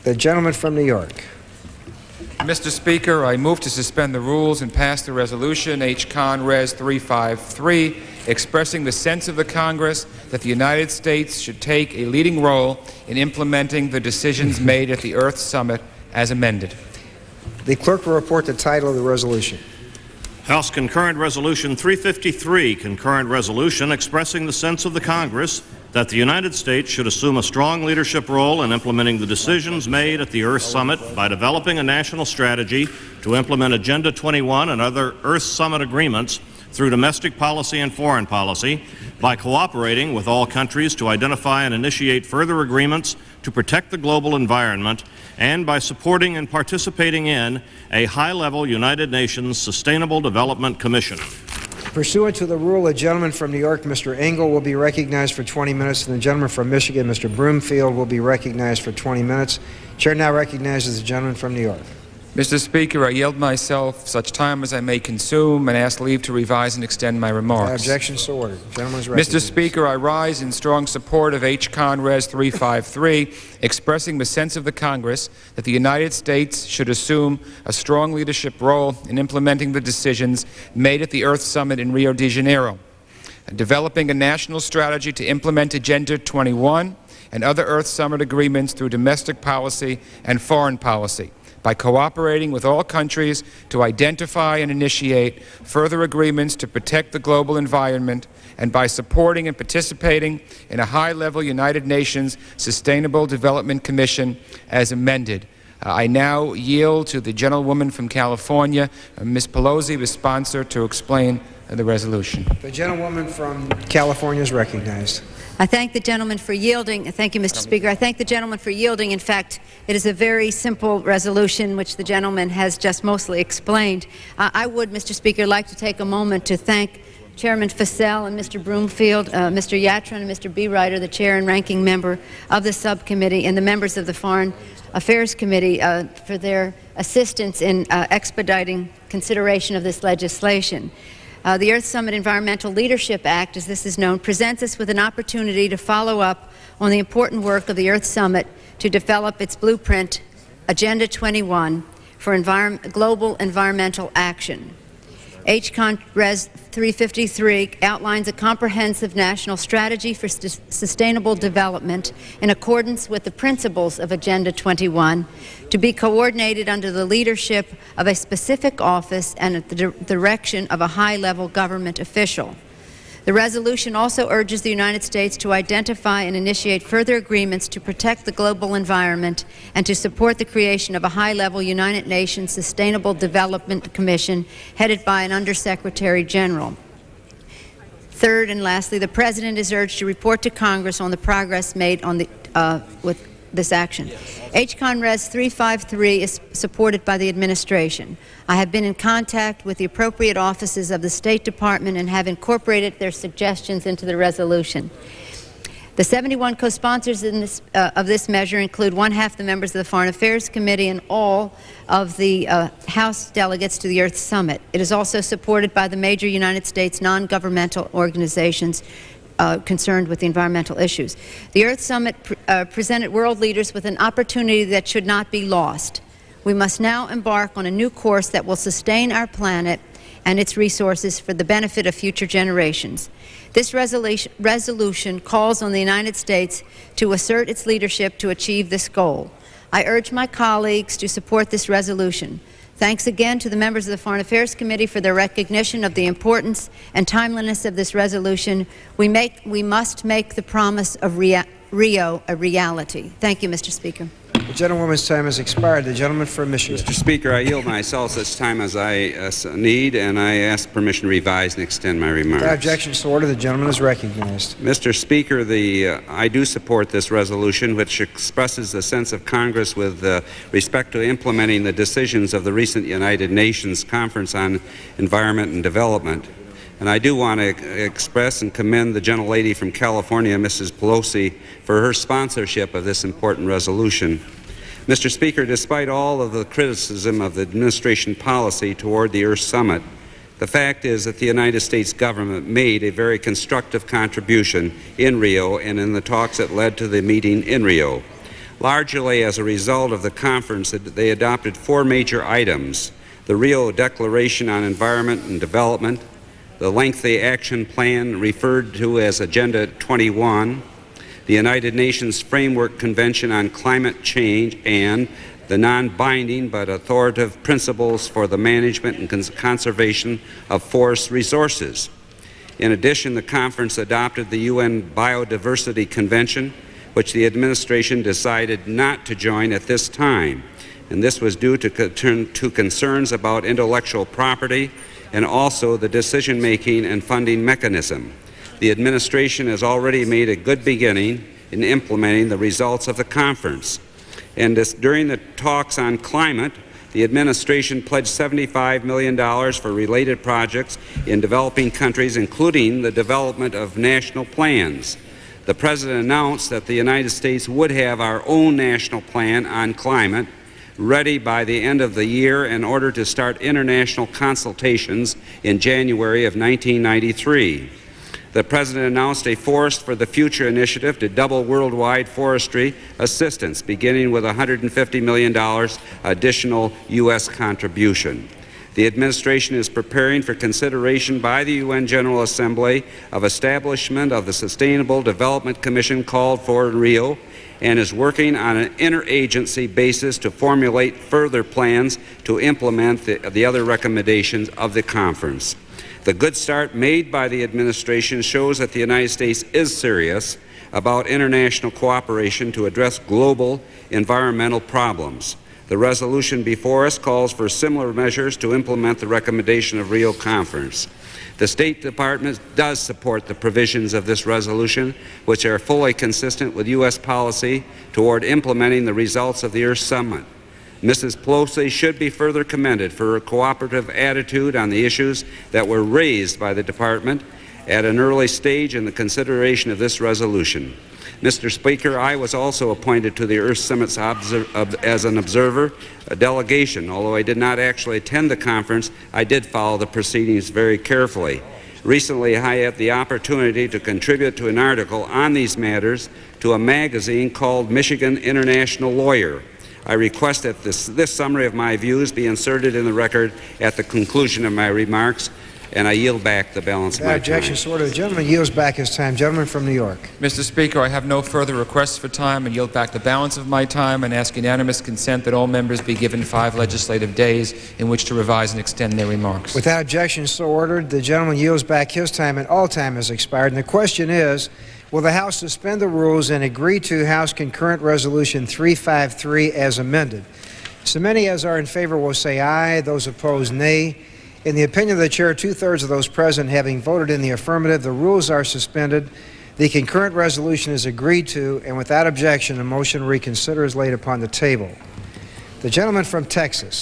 The gentleman from New York. Mr. Speaker, I move to suspend the rules and pass the resolution H-Con Res. 353, expressing the sense of the Congress that the United States should take a leading role in implementing the decisions made at the Earth Summit as amended. The clerk will report the title of the resolution. House Concurrent Resolution 353, concurrent resolution expressing the sense of the Congress that the United States should assume a strong leadership role in implementing the decisions made at the Earth Summit by developing a national strategy to implement Agenda 21 and other Earth Summit agreements through domestic policy and foreign policy, by cooperating with all countries to identify and initiate further agreements to protect the global environment, and by supporting and participating in a high-level United Nations Sustainable Development Commission. Pursuant to the rule, the gentleman from New York, Mr. Engel, will be recognized for 20 minutes, and the gentleman from Michigan, Mr. Broomfield, will be recognized for 20 minutes. Chair now recognizes the gentleman from New York. Mr. Speaker, I yield myself such time as I may consume and ask leave to revise and extend my remarks. Objection so ordered. Gentleman is recognized. Mr. Speaker, I rise in strong support of H-Con Res. 353, expressing the sense of the Congress that the United States should assume a strong leadership role in implementing the decisions made at the Earth Summit in Rio de Janeiro, developing a national strategy to implement Agenda 21 and other Earth Summit agreements through domestic policy and foreign policy, by cooperating with all countries to identify and initiate further agreements to protect the global environment, and by supporting and participating in a high-level United Nations Sustainable Development Commission as amended. I now yield to the gentlewoman from California, Ms. Pelosi, the sponsor, to explain the resolution. The gentlewoman from California is recognized. I thank the gentleman for yielding. Thank you, Mr. Speaker. I thank the gentleman for yielding. In fact, it is a very simple resolution, which the gentleman has just mostly explained. I would, Mr. Speaker, like to take a moment to thank Chairman Fassell and Mr. Broomfield, Mr. Yatron and Mr. Bereiter, the chair and ranking member of the subcommittee, and the members of the Foreign Affairs Committee for their assistance in expediting consideration of this legislation. The Earth Summit Environmental Leadership Act, as this is known, presents us with an opportunity to follow up on the important work of the Earth Summit to develop its blueprint, Agenda 21, for global environmental action. H-Con Res. 353 outlines a comprehensive national strategy for sustainable development in accordance with the principles of Agenda 21, to be coordinated under the leadership of a specific office and at the direction of a high-level government official. The resolution also urges the United States to identify and initiate further agreements to protect the global environment and to support the creation of a high-level United Nations Sustainable Development Commission headed by an Undersecretary General. Third and lastly, the President is urged to report to Congress on the progress made on with this action. H-Con Res. 353 is supported by the administration. I have been in contact with the appropriate offices of the State Department and have incorporated their suggestions into the resolution. The 71 co-sponsors of this measure include one-half the members of the Foreign Affairs Committee and all of the House delegates to the Earth Summit. It is also supported by the major United States non-governmental organizations concerned with the environmental issues. The Earth Summit presented world leaders with an opportunity that should not be lost. We must now embark on a new course that will sustain our planet and its resources for the benefit of future generations. This resolution calls on the United States to assert its leadership to achieve this goal. I urge my colleagues to support this resolution. Thanks again to the members of the Foreign Affairs Committee for their recognition of the importance and timeliness of this resolution. We must make the promise of Rio a reality. Thank you, Mr. Speaker. The gentlewoman's time has expired. The gentleman from Michigan. Mr. Speaker, I yield myself such time as I need, and I ask permission to revise and extend my remarks. Without objection to order, the gentleman is recognized. Mr. Speaker, I do support this resolution, which expresses the sense of Congress with respect to implementing the decisions of the recent United Nations Conference on Environment and Development. And I do want to express and commend the gentlelady from California, Mrs. Pelosi, for her sponsorship of this important resolution. Mr. Speaker, despite all of the criticism of the administration policy toward the Earth Summit, the fact is that the United States government made a very constructive contribution in Rio and in the talks that led to the meeting in Rio. Largely as a result of the conference, they adopted 4 major items: the Rio Declaration on Environment and Development, the lengthy action plan referred to as Agenda 21, the United Nations Framework Convention on Climate Change, and the non-binding but authoritative principles for the management and conservation of forest resources. In addition, the conference adopted the UN Biodiversity Convention, which the administration decided not to join at this time, and this was due to concerns about intellectual property and also the decision-making and funding mechanism. The administration has already made a good beginning in implementing the results of the conference. And during the talks on climate, the administration pledged $75 million for related projects in developing countries, including the development of national plans. The President announced that the United States would have our own national plan on climate ready by the end of the year in order to start international consultations in January of 1993. The President announced a Forest for the Future initiative to double worldwide forestry assistance, beginning with $150 million additional U.S. contribution. The administration is preparing for consideration by the UN General Assembly of establishment of the Sustainable Development Commission called for in Rio, and is working on an interagency basis to formulate further plans to implement the other recommendations of the conference. The good start made by the administration shows that the United States is serious about international cooperation to address global environmental problems. The resolution before us calls for similar measures to implement the recommendation of Rio Conference. The State Department does support the provisions of this resolution, which are fully consistent with U.S. policy toward implementing the results of the Earth Summit. Mrs. Pelosi should be further commended for her cooperative attitude on the issues that were raised by the Department at an early stage in the consideration of this resolution. Mr. Speaker, I was also appointed to the Earth Summit as an observer, a delegation. Although I did not actually attend the conference, I did follow the proceedings very carefully. Recently, I had the opportunity to contribute to an article on these matters to a magazine called Michigan International Lawyer. I request that this summary of my views be inserted in the record at the conclusion of my remarks, and I yield back the balance of my time. Objection, so ordered. The gentleman yields back his time. Gentleman from New York. Mr. Speaker, I have no further requests for time and yield back the balance of my time and ask unanimous consent that all members be given 5 legislative days in which to revise and extend their remarks. Without objection, so ordered. The gentleman yields back his time, and all time has expired. And the question is, will the House suspend the rules and agree to House Concurrent Resolution 353 as amended? So many as are in favor will say aye. Those opposed, nay. In the opinion of the Chair, 2/3 of those present having voted in the affirmative, the rules are suspended. The concurrent resolution is agreed to, and without objection, a motion to reconsider is laid upon the table. The gentleman from Texas.